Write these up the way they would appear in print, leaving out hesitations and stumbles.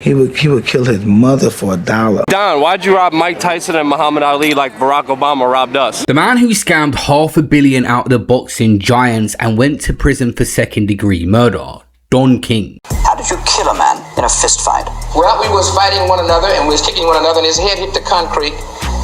He would kill his mother for $1. Don, why'd you rob Mike Tyson and Muhammad Ali like Barack Obama robbed us? The man who scammed $500 million out of the boxing giants and went to prison for second-degree murder, Don King. How did you kill a man in a fist fight? Well, we was fighting one another and we was kicking one another and his head hit the concrete.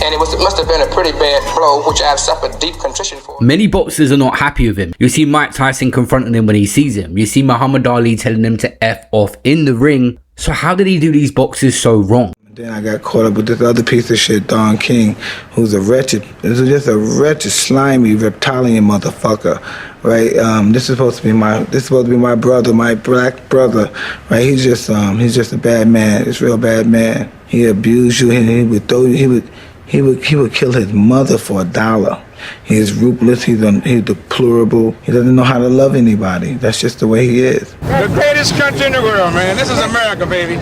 And it must have been a pretty bad blow, which I've suffered deep contrition for. Many boxers are not happy with him. You see Mike Tyson confronting him when he sees him. You see Muhammad Ali telling him to F off in the ring. So how did he do these boxers so wrong? Then I got caught up with this other piece of shit, Don King, who's just a wretched, slimy, reptilian motherfucker, right? This is supposed to be my brother, my black brother, right? He's just a bad man. He's a real bad man. He abused you, and he would kill his mother for $1. He's ruthless, he's deplorable. He doesn't know how to love anybody. That's just the way he is. The greatest country in the world, man. This is America, baby.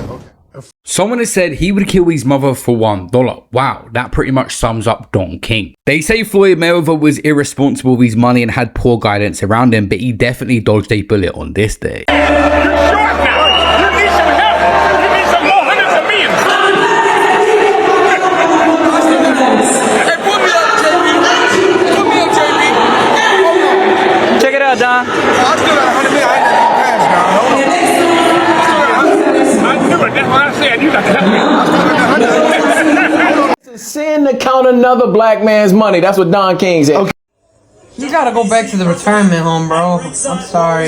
Someone has said he would kill his mother for $1. Wow, that pretty much sums up Don King. They say Floyd Mayweather was irresponsible with his money and had poor guidance around him, but he definitely dodged a bullet on this day. Don. I still got 100 million. I ain't got no cash now. I knew it. That's what I said. You got to help me. It's a sin to count another black man's money. That's what Don King said. Okay. You gotta go back to the retirement home, bro. I'm sorry.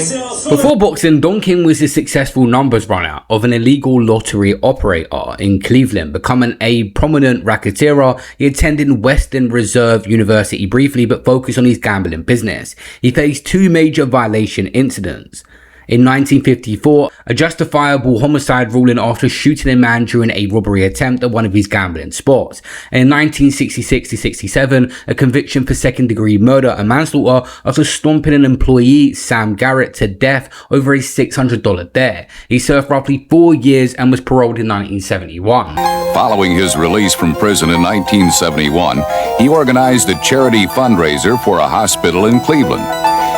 Before boxing, Don King was a successful numbers runner of an illegal lottery operator in Cleveland, becoming a prominent racketeer. He attended Western Reserve University briefly, but focused on his gambling business. He faced 2 major violation incidents. In 1954, a justifiable homicide ruling after shooting a man during a robbery attempt at one of his gambling spots. And in 1966-67, a conviction for second-degree murder and manslaughter after stomping an employee, Sam Garrett, to death over a $600 debt. He served roughly 4 years and was paroled in 1971. Following his release from prison in 1971, he organized a charity fundraiser for a hospital in Cleveland.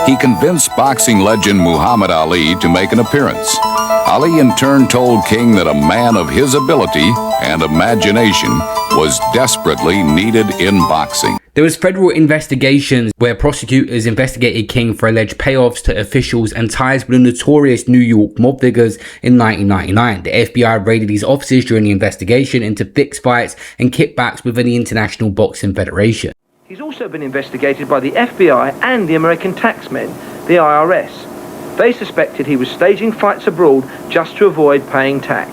He convinced boxing legend Muhammad Ali to make an appearance. Ali in turn told King that a man of his ability and imagination was desperately needed in boxing. There was federal investigations where prosecutors investigated King for alleged payoffs to officials and ties with the notorious New York mob figures in 1999. The FBI raided his offices during the investigation into fixed fights and kickbacks within the International Boxing Federation. He's also been investigated by the FBI and the American taxmen, the IRS. They suspected he was staging fights abroad just to avoid paying tax.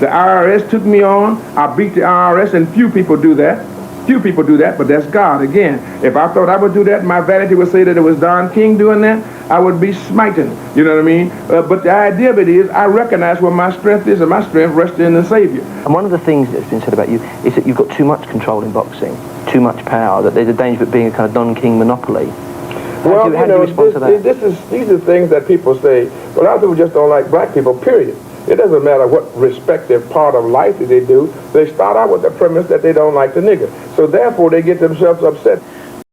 The IRS took me on. I beat the IRS, and few people do that. But that's God again. If I thought I would do that, my vanity would say that it was Don King doing that, I would be smiting. You know what I mean? But the idea of it is, I recognize where my strength is, and my strength rests in the Savior. And one of the things that's been said about you is that you've got too much control in boxing, too much power, that there's a danger of it being a kind of Don King monopoly. Well, you know, these are things that people say. Well, a lot of people just don't like black people, period. It doesn't matter what respective part of life that they do. They start out with the premise that they don't like the nigger. So therefore, they get themselves upset.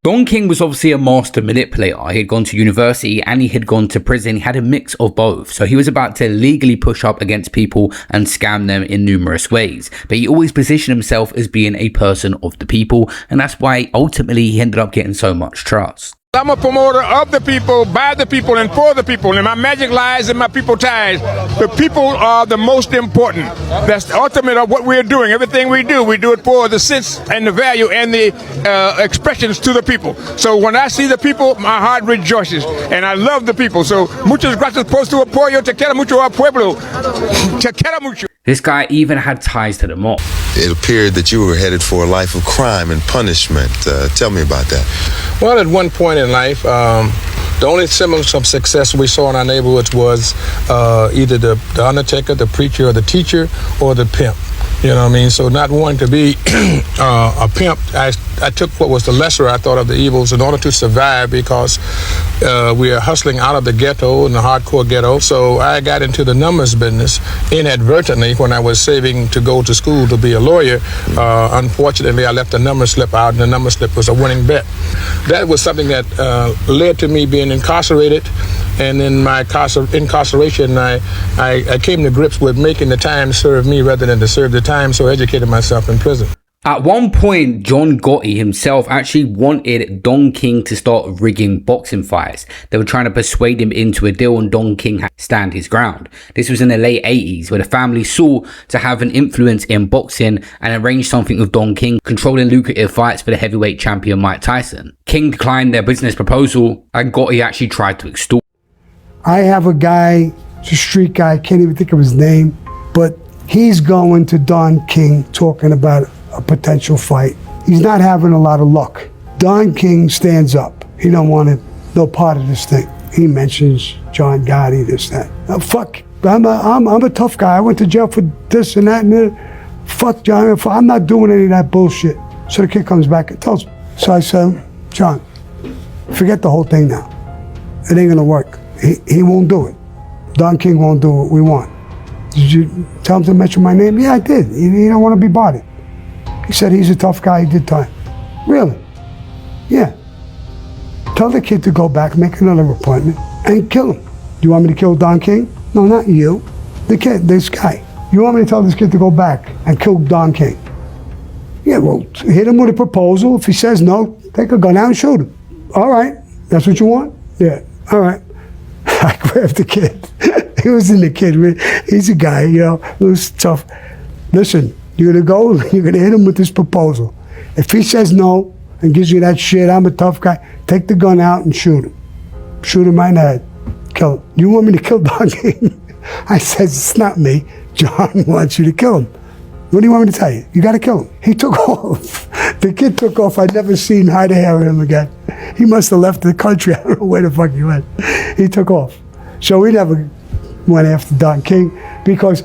Don King was obviously a master manipulator. He had gone to university and he had gone to prison. He had a mix of both. So he was about to legally push up against people and scam them in numerous ways. But he always positioned himself as being a person of the people. And that's why ultimately he ended up getting so much trust. I'm a promoter of the people, by the people, and for the people. And my magic lies in my people ties. The people are the most important. That's the ultimate of what we're doing. Everything we do it for the sense and the value and the expressions to the people. So when I see the people, my heart rejoices. And I love the people. So muchas gracias por su apoyo. Te quiero mucho al pueblo. Te quiero mucho. This guy even had ties to the mob. It appeared that you were headed for a life of crime and punishment. Tell me about that. Well, at one point in life, the only semblance of success we saw in our neighborhoods was either the undertaker, the preacher, or the teacher, or the pimp. You know what I mean? So not wanting to be a pimp, I took what was the lesser, I thought, of the evils in order to survive, because we are hustling out of the ghetto and the hardcore ghetto. So I got into the numbers business inadvertently when I was saving to go to school to be a lawyer. Unfortunately, I left the number slip out, and the number slip was a winning bet. That was something that led to me being incarcerated And in my incarceration, I came to grips with making the time serve me rather than to serve the time, so I educated myself in prison. At one point, John Gotti himself actually wanted Don King to start rigging boxing fights. They were trying to persuade him into a deal, and Don King had to stand his ground. This was in the late 80s, where the family sought to have an influence in boxing and arranged something with Don King, controlling lucrative fights for the heavyweight champion Mike Tyson. King declined their business proposal, and Gotti actually tried to extort. I have a guy, it's a street guy, I can't even think of his name, but he's going to Don King talking about a potential fight. He's not having a lot of luck. Don King stands up. He don't want no part of this thing. He mentions John Gotti, this, that. Fuck, I'm a tough guy. I went to jail for this and that and that. Fuck John, I'm not doing any of that bullshit. So the kid comes back and tells me. So I said, John, forget the whole thing now. It ain't gonna work. He won't do it. Don King won't do what we want. Did you tell him to mention my name? Yeah, I did. He don't want to be bothered. He said he's a tough guy, he did time. Really? Yeah. Tell the kid to go back, make another appointment, and kill him. Do you want me to kill Don King? No, not you. The kid, this guy. You want me to tell this kid to go back and kill Don King? Yeah, well, hit him with a proposal. If he says no, take a gun out and shoot him. All right, that's what you want? Yeah, all right. I grabbed the kid. He wasn't a kid, man. He's a guy, you know, it was tough. Listen, you're gonna go, you're gonna hit him with this proposal. If he says no and gives you that shit, I'm a tough guy, take the gun out and shoot him. Shoot him right in the head. Kill him. You want me to kill Don King? I said, it's not me. John wants you to kill him. What do you want me to tell you? You gotta kill him. He took off. The kid took off. I'd never seen hide or hair of him again. He must have left the country. I don't know where the fuck he went. He took off. So we never went after Don King because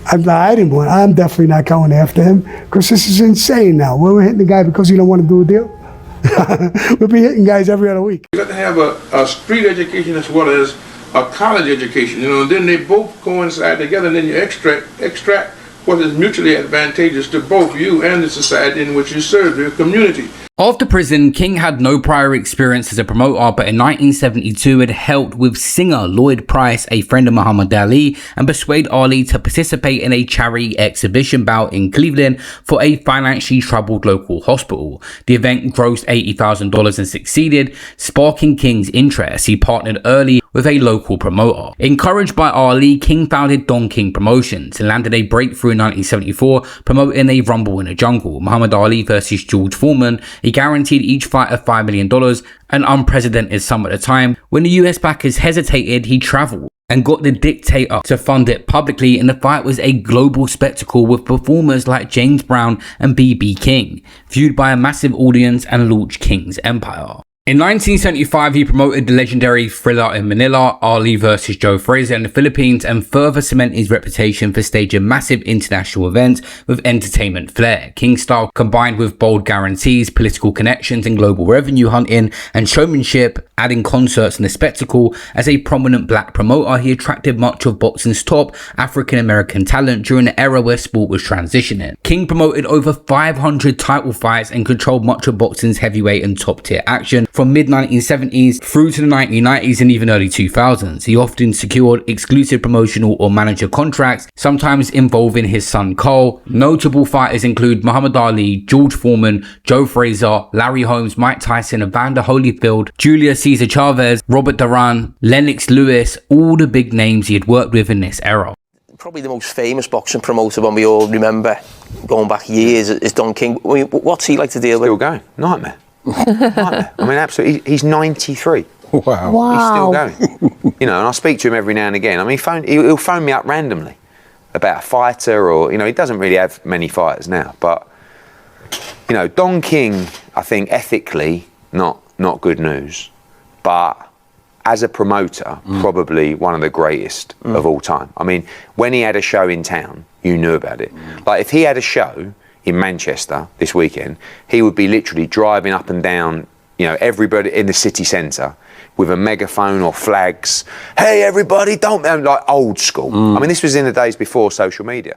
I'm definitely not going after him because this is insane now. We're hitting the guy because he don't want to do a deal. We'll be hitting guys every other week. You got to have a street education as well as a college education, you know, and then they both coincide together, and then you extract what is mutually advantageous to both you and the society in which you serve, your community. After prison, King had no prior experience as a promoter, but in 1972 had helped with singer Lloyd Price, a friend of Muhammad Ali, and persuade Ali to participate in a charity exhibition bout in Cleveland for a financially troubled local hospital. The event grossed $80,000 and succeeded, sparking King's interest. He partnered early with a local promoter. Encouraged by Ali, King founded Don King Promotions and landed a breakthrough in 1974, promoting a Rumble in the Jungle, Muhammad Ali versus George Foreman. He guaranteed each fighter $5 million, an unprecedented sum at the time. When the US backers hesitated, he traveled and got the dictator to fund it publicly, and the fight was a global spectacle with performers like James Brown and B.B. King, viewed by a massive audience and launched King's empire. In 1975, he promoted the legendary Thriller in Manila, Ali vs. Joe Frazier in the Philippines, and further cemented his reputation for staging massive international events with entertainment flair. King's style, combined with bold guarantees, political connections, and global revenue hunting and showmanship, adding concerts and a spectacle. As a prominent black promoter, he attracted much of boxing's top African-American talent during the era where sport was transitioning. King promoted over 500 title fights and controlled much of boxing's heavyweight and top-tier action from mid-1970s through to the 1990s and even early 2000s. He often secured exclusive promotional or manager contracts, sometimes involving his son Cole. Notable fighters include Muhammad Ali, George Foreman, Joe Frazier, Larry Holmes, Mike Tyson, Evander Holyfield, Julius Caesar Chavez, Robert Duran, Lennox Lewis, all the big names he had worked with in this era. Probably the most famous boxing promoter one we all remember going back years is Don King. I mean, what's he like to deal with? Still going. Nightmare. Nightmare. I mean, absolutely. He's 93. Wow. He's still going. You know, and I speak to him every now and again. I mean, he'll phone me up randomly about a fighter, or, you know, he doesn't really have many fighters now. But, you know, Don King, I think ethically, not good news. But as a promoter, probably one of the greatest of all time. I mean, when he had a show in town, you knew about it. Like, if he had a show in Manchester this weekend, he would be literally driving up and down, you know, everybody in the city centre with a megaphone or flags. Hey, everybody, don't, like old school. I mean, this was in the days before social media.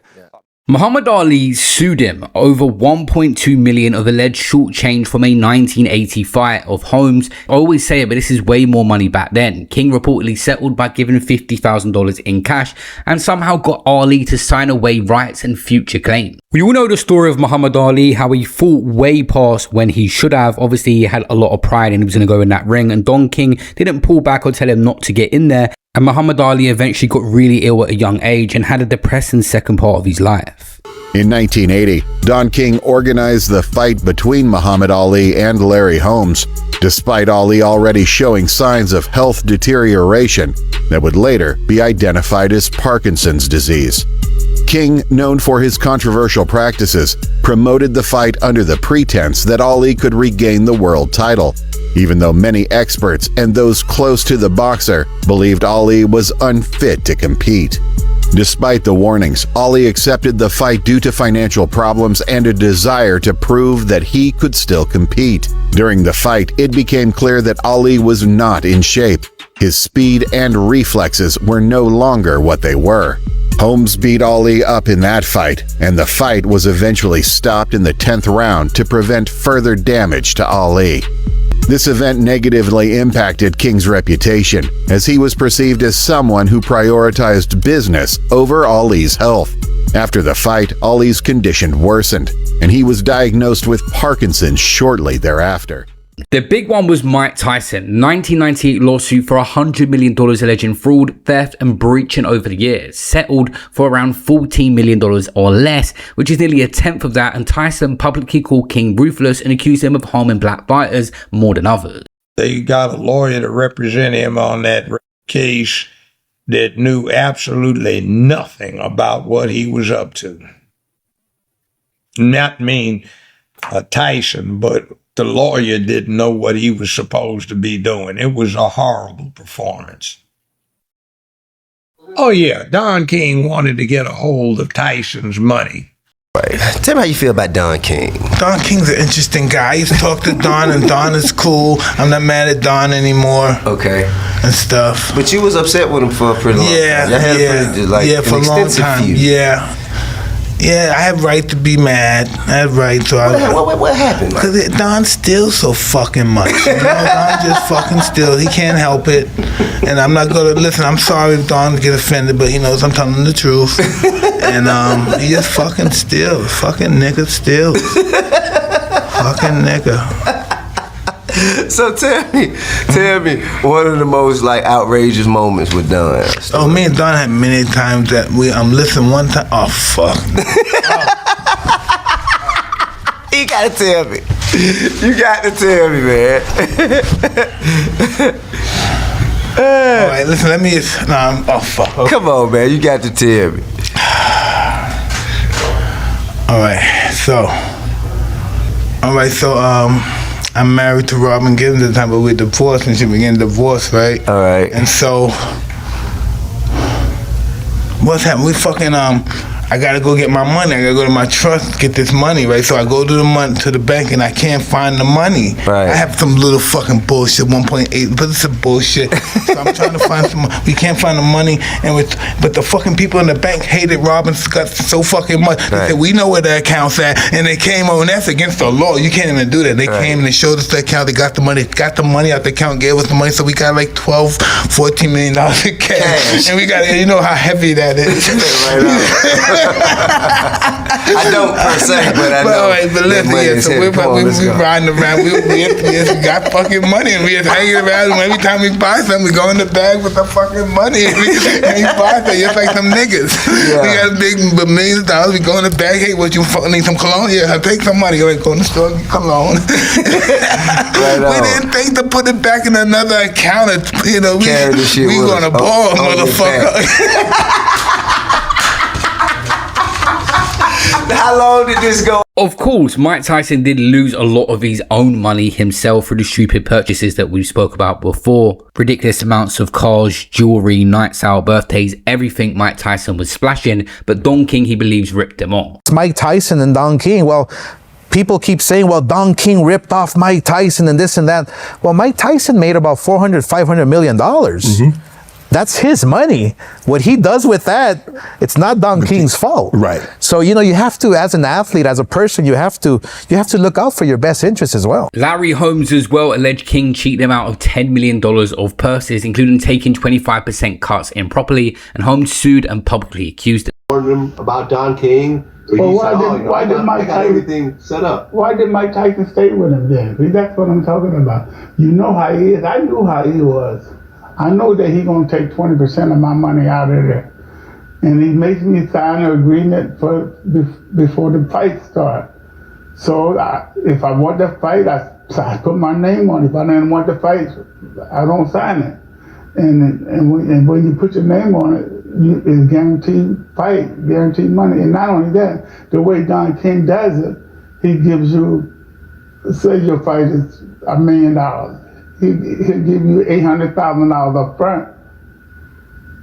Muhammad Ali sued him over 1.2 million of alleged short change from a 1980 fight of Holmes. I always say it, but this is way more money back then. King reportedly settled by giving $50,000 in cash and somehow got Ali to sign away rights and future claims. We all know the story of Muhammad Ali, how he fought way past when he should have. Obviously, he had a lot of pride and he was going to go in that ring, and Don King didn't pull back or tell him not to get in there. And Muhammad Ali eventually got really ill at a young age and had a depressing second part of his life. In 1980, Don King organized the fight between Muhammad Ali and Larry Holmes, despite Ali already showing signs of health deterioration that would later be identified as Parkinson's disease. King, known for his controversial practices, promoted the fight under the pretense that Ali could regain the world title, even though many experts and those close to the boxer believed Ali was unfit to compete. Despite the warnings, Ali accepted the fight due to financial problems and a desire to prove that he could still compete. During the fight, it became clear that Ali was not in shape. His speed and reflexes were no longer what they were. Holmes beat Ali up in that fight, and the fight was eventually stopped in the 10th round to prevent further damage to Ali. This event negatively impacted King's reputation, as he was perceived as someone who prioritized business over Ali's health. After the fight, Ali's condition worsened, and he was diagnosed with Parkinson's shortly thereafter. The big one was Mike Tyson, 1998 lawsuit for $100 million alleging fraud, theft and breaching over the years, settled for around $14 million or less, which is nearly a tenth of that, and Tyson publicly called King ruthless and accused him of harming black fighters more than others. They got a lawyer to represent him on that case that knew absolutely nothing about what he was up to. Not Tyson, but the lawyer didn't know what he was supposed to be doing. It was a horrible performance. Oh yeah, Don King wanted to get a hold of Tyson's money. Right. Tell me how you feel about Don King. Don King's an interesting guy. I used to talk to Don, and Don is cool. I'm not mad at Don anymore. Okay. And stuff. But you was upset with him for a pretty long time. Y'all had a pretty, for a long time. Feud. Yeah, I have right to be mad. I have right to. What happened? Because Don steals so fucking much. You know, Don just fucking steals. He can't help it. And I'm not gonna listen. I'm sorry if Don get offended, but he knows I'm telling the truth. And he just fucking steals. Fucking nigga steals. Fucking nigga. So tell me, one of the most like outrageous moments with Don. Oh, me and Don had many times that I'm listening one time. Oh fuck. You gotta tell me. You got to tell me, man. All right, listen. Let me. Oh fuck. Okay. Come on, man. You got to tell me. All right. So I'm married to Robin Gibbons at the time, but we're divorced and she began divorced, right? All right. And so, what's happening? We fucking I gotta go get my money. I gotta go to my trust, get this money, right? So I go to the bank and I can't find the money. Right. I have some little fucking bullshit, 1.8, but it's a bullshit. So I'm trying to find some. We can't find the money, but the fucking people in the bank hated Robin Scott so fucking much. They said we know where the account's at, and they came over. And that's against the law. You can't even do that. They came and they showed us the account. They got the money out the account, gave us the money. So we got like $14 million in cash, and we got. You know how heavy that is. I don't per se, but I know. But listen, so we riding around. We got fucking money, and we just hanging around. And every time we buy something, we go in the bag with the fucking money, and we buy something just like some niggas. Yeah. We got big millions of dollars. We go in the bag. Hey, what you need some cologne? Yeah, I'll take some money. Go in the store, get cologne. We didn't think to put it back in another account. You know, we gonna ball, motherfucker. How long did this go? Of course, Mike Tyson did lose a lot of his own money himself through the stupid purchases that we spoke about before. Ridiculous amounts of cars, jewelry, nights out, birthdays, everything Mike Tyson was splashing, but Don King, he believes, ripped them off. It's Mike Tyson and Don King. Well, people keep saying, well, Don King ripped off Mike Tyson and this and that. Well, Mike Tyson made about $400, $500 million. That's his money. What he does with that, it's not Don King's fault. Right. So, you have to, as an athlete, as a person, you have to look out for your best interests as well. Larry Holmes as well alleged King cheated him out of $10 million of purses, including taking 25% cuts improperly, and Holmes sued and publicly accused him. About Don King. Well, why did Mike Tyson everything set up? Why did Mike Tyson stay with him then? See, that's what I'm talking about. You know how he is. I knew how he was. I know that he's gonna take 20% of my money out of there, and he makes me sign an agreement before the fight starts. So if I want to fight, I put my name on it. If I didn't want to fight, I don't sign it. And when you put your name on it, it's guaranteed fight, guaranteed money. And not only that, the way Don King does it, he gives you, say your fight is $1 million. He'll give you $800,000 up front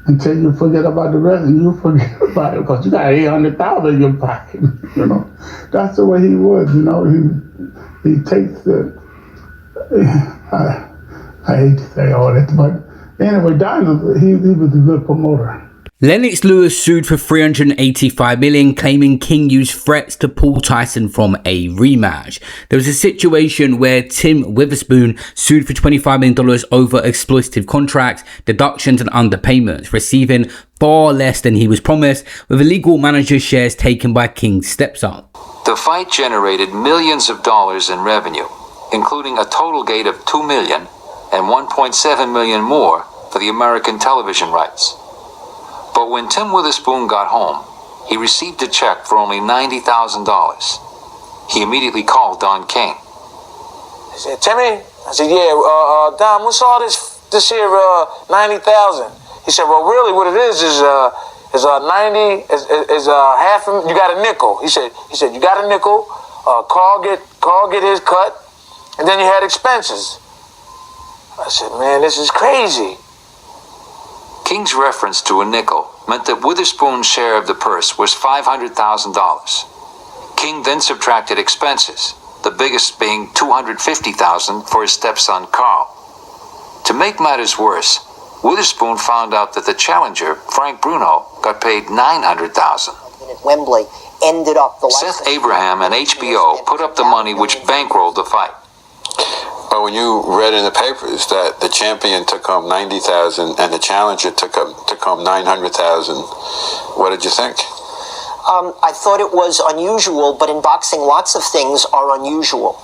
until you forget about the rest, and you forget about it because you got $800,000 in your pocket. That's the way he was. He takes the. I hate to say all that, but anyway, Don he was a good promoter. Lennox Lewis sued for $385 million, claiming King used threats to pull Tyson from a rematch. There was a situation where Tim Witherspoon sued for $25 million over exploitative contracts, deductions and underpayments, receiving far less than he was promised, with illegal manager shares taken by King's stepson. The fight generated millions of dollars in revenue, including a total gain of $2 million and $1.7 million more for the American television rights. But when Tim Witherspoon got home, he received a check for only $90,000. He immediately called Don King. He said, Timmy? I said, yeah, Don, what's all this here, 90,000? He said, well, really what it is 90, is half, you got a nickel. He said, you got a nickel, Carl get his cut, and then you had expenses. I said, man, this is crazy. King's reference to a nickel meant that Witherspoon's share of the purse was $500,000. King then subtracted expenses, the biggest being $250,000 for his stepson Carl. To make matters worse, Witherspoon found out that the challenger, Frank Bruno, got paid $900,000. At Wembley ended up the Seth Abraham and HBO put up the money which bankrolled the fight. But when you read in the papers that the champion took home $90,000 and the challenger took home $900,000, what did you think? I thought it was unusual, but in boxing, lots of things are unusual.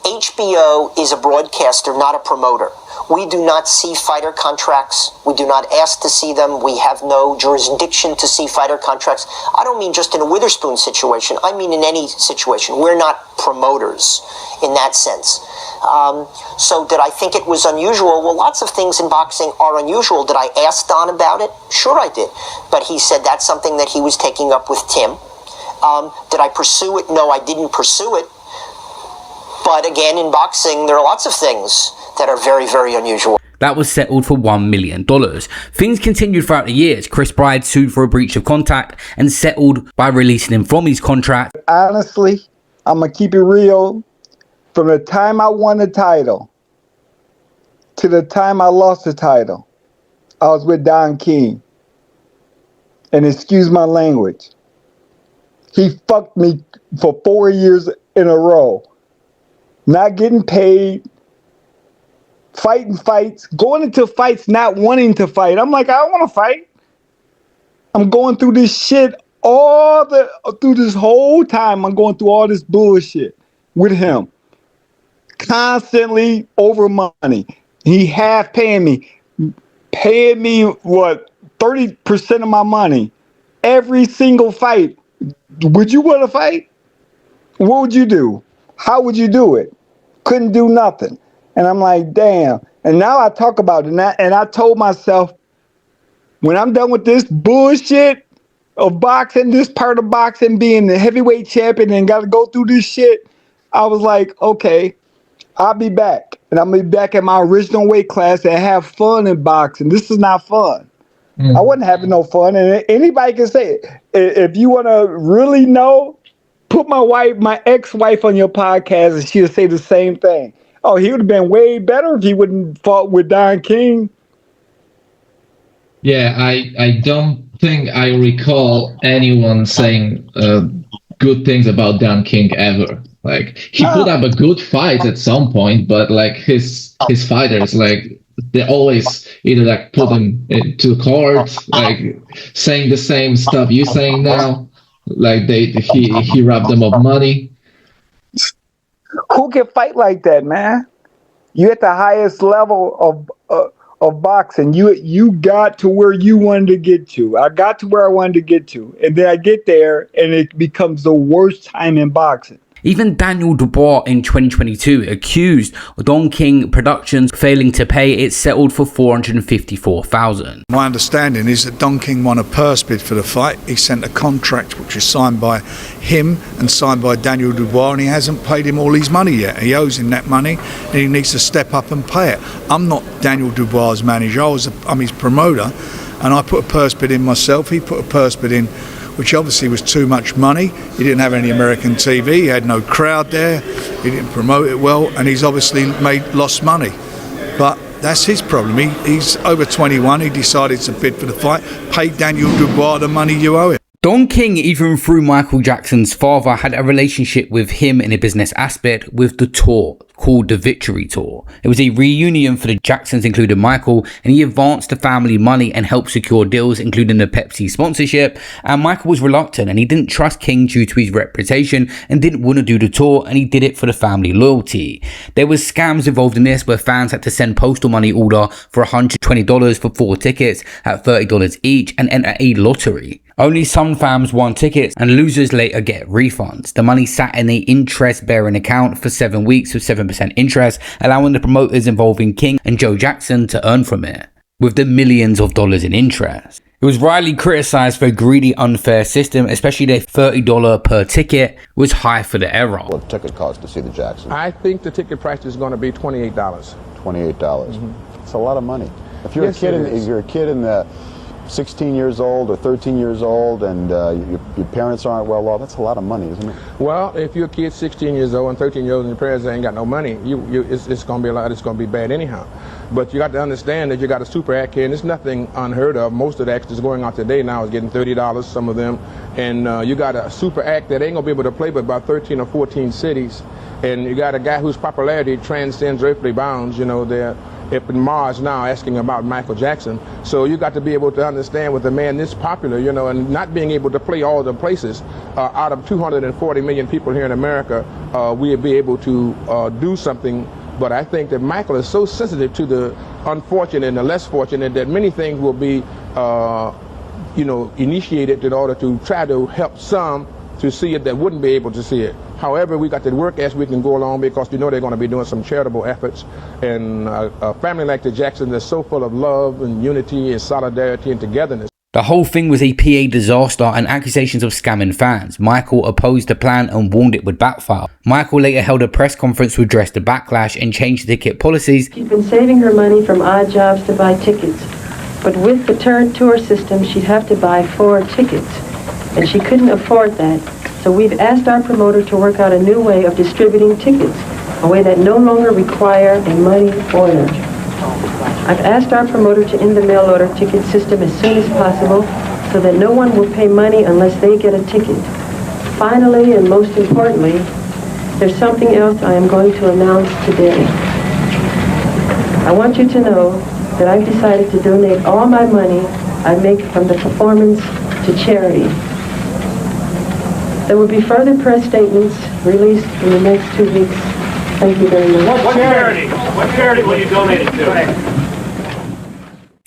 HBO is a broadcaster, not a promoter. We do not see fighter contracts. We do not ask to see them. We have no jurisdiction to see fighter contracts. I don't mean just in a Witherspoon situation. I mean in any situation. We're not promoters in that sense. So did I think it was unusual? Well, lots of things in boxing are unusual. Did I ask Don about it? Sure I did. But he said that's something that he was taking up with Tim. Did I pursue it? No, I didn't pursue it. But again, in boxing, there are lots of things that are very, very unusual. That was settled for $1 million. Things continued throughout the years. Chris Bryde sued for a breach of contract and settled by releasing him from his contract. Honestly, I'm going to keep it real. From the time I won the title to the time I lost the title, I was with Don King. And excuse my language, he fucked me for 4 years in a row. Not getting paid, fighting fights, going into fights not wanting to fight. I'm like, I don't want to fight. I'm going through this shit through this whole time. I'm going through all this bullshit with him. Constantly over money. He half paying me what, 30% of my money every single fight. Would you want to fight? What would you do? How would you do it? Couldn't do nothing. And I'm like, damn. And now I talk about it, and I told myself, when I'm done with this bullshit of boxing, this part of boxing, being the heavyweight champion and got to go through this shit, I was like, okay, I'll be back. And I'm going to be back at my original weight class and have fun in boxing. This is not fun. I wasn't having no fun. And anybody can say it. If you want to really know, put my ex-wife on your podcast and she'll say the same thing. Oh, he would have been way better if he wouldn't fought with Don King. Yeah, I don't think I recall anyone saying good things about Don King ever. Like, he put up a good fight at some point, but like his fighters, like, they always either like put him into court, like saying the same stuff you're saying now, like he robbed them of money. Who can fight like that, man? You at the highest level of boxing. You got to where you wanted to get to. I got to where I wanted to get to, and then I get there, and it becomes the worst time in boxing. Even Daniel Dubois in 2022 accused Don King Productions failing to pay. It settled for $454,000. My understanding is that Don King won a purse bid for the fight. He sent a contract which was signed by him and signed by Daniel Dubois, and he hasn't paid him all his money yet. He owes him that money, and he needs to step up and pay it. I'm not Daniel Dubois' manager. I'm his promoter, and I put a purse bid in myself. He put a purse bid in, which obviously was too much money. He didn't have any American TV, he had no crowd there, he didn't promote it well, and he's obviously lost money. But that's his problem. He's over 21, he decided to bid for the fight. Pay Daniel Dubois the money you owe him. Don King, even through Michael Jackson's father, had a relationship with him in a business aspect with the tour called the Victory Tour. It was a reunion for the Jacksons, including Michael, and he advanced the family money and helped secure deals, including the Pepsi sponsorship. And Michael was reluctant, and he didn't trust King due to his reputation and didn't want to do the tour, and he did it for the family loyalty. There was scams involved in this where fans had to send postal money order for $120 for 4 tickets at $30 each and enter a lottery. Only some fans won tickets, and losers later get refunds. The money sat in an interest-bearing account for 7 weeks with 7% interest, allowing the promoters involving King and Joe Jackson to earn from it, with the millions of dollars in interest. It was widely criticised for a greedy, unfair system, especially their $30 per ticket was high for the era. What ticket cost to see the Jackson? I think the ticket price is going to be $28. $28. It's a lot of money. If you're Yes, a kid, it is. if you're a kid in the 16 years old or 13 years old, and your parents aren't well off, that's a lot of money, isn't it? Well, if you're a kid 16 years old and 13 years old and your parents ain't got no money, it's going to be a lot. It's going to be bad anyhow. But you got to understand that you got a super act here, and it's nothing unheard of. Most of the acts that's going on today now is getting $30, some of them, and you got a super act that ain't going to be able to play but about 13 or 14 cities, and you got a guy whose popularity transcends earthly bounds. You know, they're up in Mars now asking about Michael Jackson. So you got to be able to understand with a man this popular, you know, and not being able to play all the places, out of 240 million people here in America, we'll be able to do something. But I think that Michael is so sensitive to the unfortunate and the less fortunate that many things will be, you know, initiated in order to try to help some to see it that wouldn't be able to see it. However, we got to work as we can go along, because you know they're going to be doing some charitable efforts. And a family like the Jacksons is so full of love and unity and solidarity and togetherness. The whole thing was a PA disaster and accusations of scamming fans. Michael opposed the plan and warned it would backfire. Michael later held a press conference to address the backlash and change the ticket policies. She'd been saving her money from odd jobs to buy tickets. But with the current tour system, she'd have to buy 4 tickets. And she couldn't afford that. So we've asked our promoter to work out a new way of distributing tickets, a way that no longer require a money order. I've asked our promoter to end the mail order ticket system as soon as possible so that no one will pay money unless they get a ticket. Finally, and most importantly, there's something else I am going to announce today. I want you to know that I've decided to donate all my money I make from the performance to charity. There will be further press statements released in the next 2 weeks. Thank you very much. What charity will you donate it to?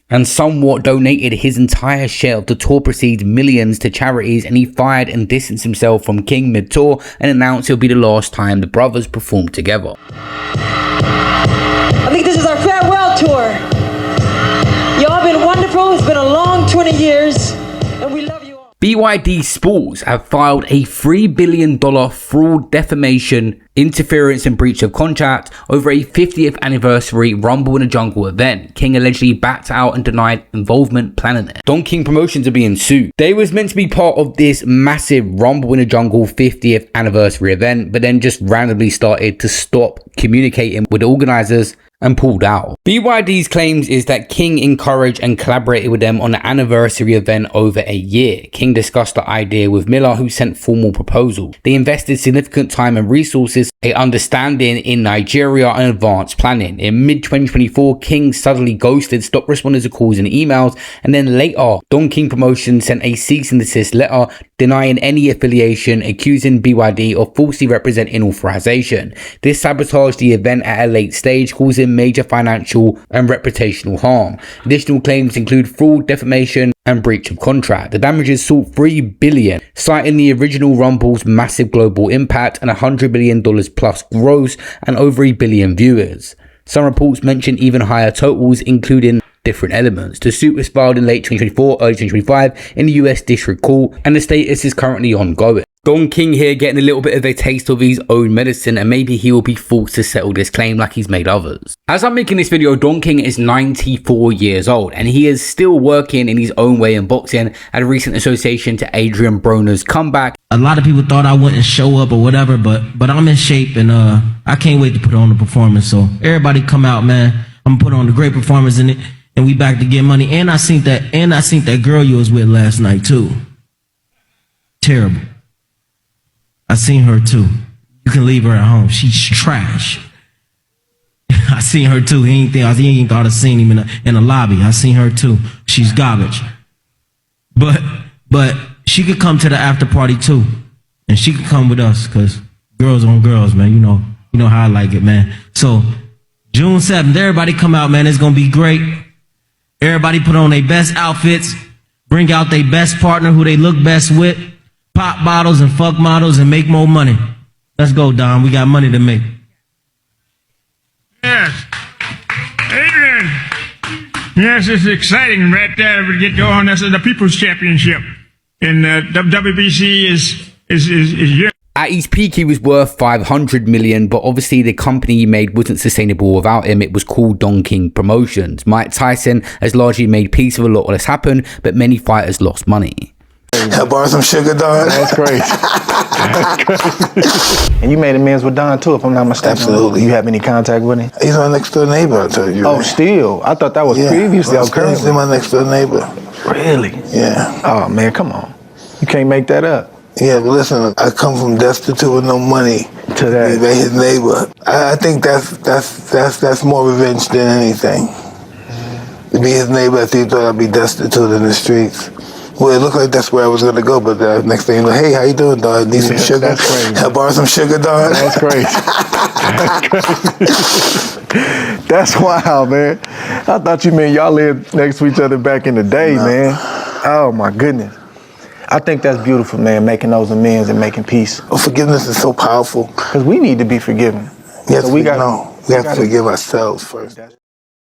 And somewhat donated his entire share of the tour proceeds, millions, to charities, and he fired and distanced himself from King mid-tour and announced it'll be the last time the brothers performed together. I think this is our farewell tour. Y'all been wonderful. It's been a long 20 years, and we love you. BYD Sports have filed a $3 billion fraud, defamation, interference and breach of contract over a 50th anniversary Rumble in the Jungle event. King allegedly backed out and denied involvement planning it. Don King Promotions are being sued. They was meant to be part of this massive Rumble in the Jungle 50th anniversary event, but then just randomly started to stop communicating with the organizers and pulled out. BYD's claims is that King encouraged and collaborated with them on an anniversary event over a year. King discussed the idea with Miller, who sent formal proposals. They invested significant time and resources, a understanding in Nigeria and advanced planning. In mid-2024, King suddenly ghosted, stopped responding to calls and emails, and then later, Don King Promotions sent a cease and desist letter denying any affiliation, accusing BYD of falsely representing authorization. This sabotaged the event at a late stage, causing major financial and reputational harm. Additional claims include fraud, defamation, and breach of contract. The damages sought $3 billion, citing the original Rumble's massive global impact and $100 billion plus gross and over 1 billion viewers. Some reports mention even higher totals, including different elements. The suit was filed in late 2024, early 2025 in the US District Court, and the status is currently ongoing. Don King here getting a little bit of a taste of his own medicine, and maybe he will be forced to settle this claim like he's made others. As I'm making this video, Don King is 94 years old, and he is still working in his own way in boxing at a recent association to Adrian Broner's comeback. A lot of people thought I wouldn't show up or whatever, but I'm in shape, and I can't wait to put on the performance. So everybody come out, man. I'm gonna put on a great performance in it, and we back to get money. And I seen that girl you was with last night too. Terrible. I seen her too. You can leave her at home. She's trash. I seen her too. He ain't thought I seen him in the lobby. I seen her too. She's garbage. But she could come to the after party too, and she could come with us, cause girls on girls, man. You know how I like it, man. So June 7th, everybody come out, man. It's gonna be great. Everybody put on their best outfits, bring out their best partner who they look best with. Pop bottles and fuck models and make more money. Let's go, Don. We got money to make. Yes. Adrian. Yes, it's exciting right there to get going. This is the People's Championship. And WBC is your. At his peak, he was worth $500 million, but obviously the company he made wasn't sustainable without him. It was called Don King Promotions. Mike Tyson has largely made peace with a lot of this happen, but many fighters lost money. I borrow some sugar, Don. That's crazy. And you made amends with Don too, if I'm not mistaken. Absolutely. You have any contact with him? He's my next door neighbor, I told you. Oh, right? still? I thought that was previously. Well, currently my next door neighbor. Really? Yeah. Oh man, come on. You can't make that up. Yeah, but listen, I come from destitute with no money to that. Be his neighbor. I think that's more revenge than anything. To be his neighbor, I think thought I'd be destitute in the streets. Well, it looked like that's where I was gonna go, but next thing you know, hey, how you doing, dog? Need some sugar? That's crazy. I borrow some sugar, dog? That's crazy. That's crazy. That's wild, man. I thought you meant y'all lived next to each other back in the day, man. Oh my goodness. I think that's beautiful, man, making those amends and making peace. Oh, forgiveness is so powerful. Because we need to be forgiven. Yes, so we have to forgive ourselves first.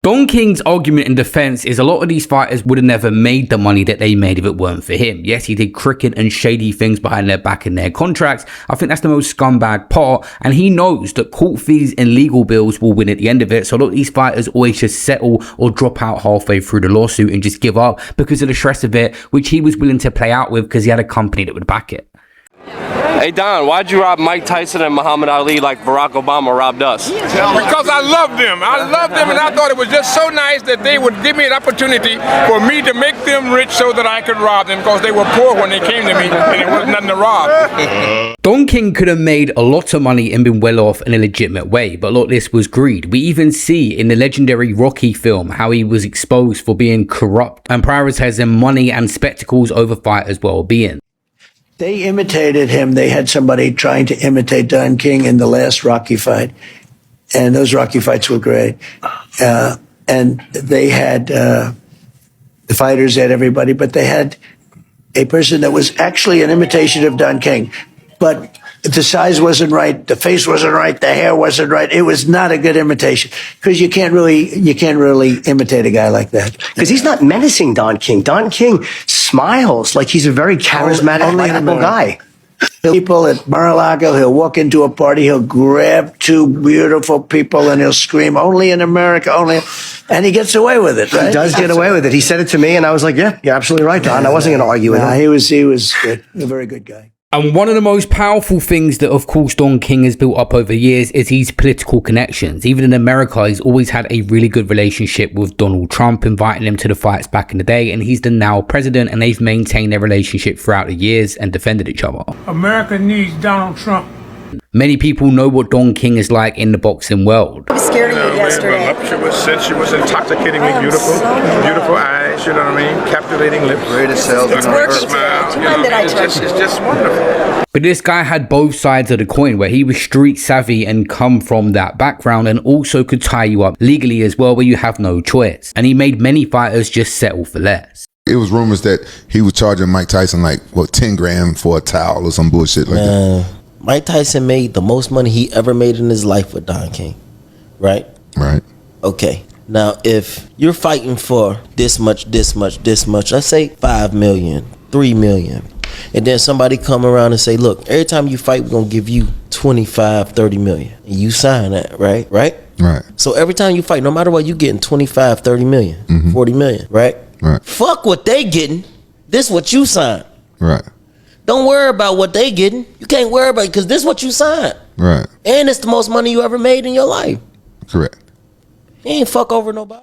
Don King's argument in defense is a lot of these fighters would have never made the money that they made if it weren't for him. Yes, he did crooked and shady things behind their back in their contracts. I think that's the most scumbag part, and he knows that court fees and legal bills will win at the end of it. So a lot of these fighters always just settle or drop out halfway through the lawsuit and just give up because of the stress of it, which he was willing to play out with because he had a company that would back it. Hey Don, why'd you rob Mike Tyson and Muhammad Ali like Barack Obama robbed us? Because I loved them. I loved them, and I thought it was just so nice that they would give me an opportunity for me to make them rich so that I could rob them, because they were poor when they came to me and there was nothing to rob. Don King could have made a lot of money and been well off in a legitimate way, but a lot of this was greed. We even see in the legendary Rocky film how he was exposed for being corrupt and prioritizing money and spectacles over fighters' well-being. They imitated him. They had somebody trying to imitate Don King in the last Rocky fight. And those Rocky fights were great. And they had the fighters, had everybody, but they had a person that was actually an imitation of Don King. But the size wasn't right, the face wasn't right, the hair wasn't right. It was not a good imitation, because you can't really imitate a guy like that. Because he's not menacing Don King. Don King smiles like he's a very charismatic, likable guy. People at Mar-a-Lago, he'll walk into a party, he'll grab two beautiful people and he'll scream, "Only in America, only," and he gets away with it, right? He does get away with it. He said it to me and I was like, yeah, you're absolutely right, Don. I wasn't going to argue with him. He was good, a very good guy. And one of the most powerful things that, of course, Don King has built up over years is his political connections. Even in America, he's always had a really good relationship with Donald Trump, inviting him to the fights back in the day. And he's the now president, and they've maintained their relationship throughout the years and defended each other. America needs Donald Trump. Many people know what Don King is like in the boxing world. I was scared of you yesterday. She was intoxicatingly beautiful. Beautiful eyes, you know what I mean? Captivating lips. It's working smile. today. Time that I touched It's just wonderful. But this guy had both sides of the coin, where he was street savvy and come from that background, and also could tie you up legally as well, where you have no choice. And he made many fighters just settle for less. It was rumors that he was charging Mike Tyson like, 10 grand for a towel or some bullshit like that. Mike Tyson made the most money he ever made in his life with Don King, right? Right. Okay. Now, if you're fighting for this much, let's say 5 million, 3 million, and then somebody come around and say, look, every time you fight, we're going to give you 25, 30 million. And you sign that, right? Right. So every time you fight, no matter what, you getting 25, 30 million, 40 million, right? Right. Fuck what they getting. This what you signed. Right. Don't worry about what they getting. You can't worry about it because this what you signed. Right. And it's the most money you ever made in your life. Correct. You ain't fuck over nobody.